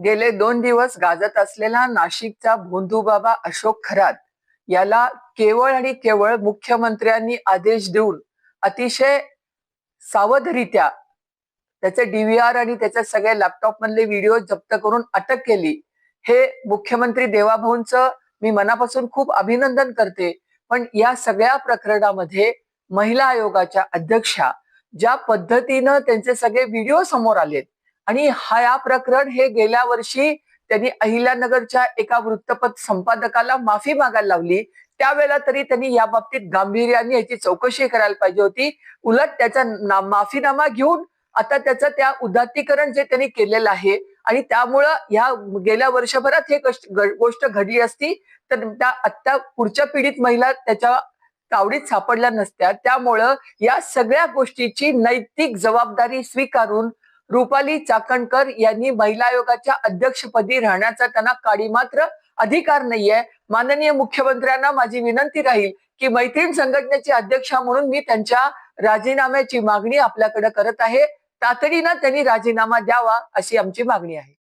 गेले 2 दिवस गाजत असलेला नाशिकचा भोंदूबाबा अशोक खरात याला केवळ आणि केवळ मुख्यमंत्र्यांनी आदेश देऊन अतिशय सावधरित्या त्याचे डीव्हीआर आणि त्याच्या सगळ्या लॅपटॉप मधले व्हिडिओ जप्त करून अटक केली। हे मुख्यमंत्री देवाभाऊंचं मी मनापासून खूप अभिनंदन करते। पण या सगळ्या प्रकरणामध्ये महिला आयोगाच्या अध्यक्षा ज्या पद्धतीनं त्यांचे सगळे व्हिडिओ समोर आलेत आणि हा प्रकरण हे गेल्या वर्षी त्यांनी अहिल्यानगरच्या एका वृत्तपत्र संपादकाला माफी मागायला लावली, त्यावेळेला तरी त्यांनी या बाबतीत गांभीर्याने याची चौकशी करायला पाहिजे होती। उलट त्याचा माफीनामा घेऊन आता त्याचं त्या उदात्तीकरण जे त्यांनी केलेलं आहे आणि त्यामुळं या गेल्या वर्षभरात हे गोष्ट घडली असती तर त्या आता पुढच्या पिढीत महिला त्याच्या तावडीत सापडल्या नसत्या। त्यामुळं या सगळ्या गोष्टीची नैतिक जबाबदारी स्वीकारून रुपाली चाकणकर यांनी महिला आयोगाच्या अध्यक्षपदी राहण्याचा त्यांना काडीमात्र अधिकार नाहीये। माननीय मुख्यमंत्र्यांना माझी विनंती राहील की मैत्रीण संघटनेचे अध्यक्ष म्हणून मी त्यांच्या राजीनाम्याची मागणी आपल्याकडे करत आहे। तातडीनं त्यांनी राजीनामा द्यावा अशी आमची मागणी आहे।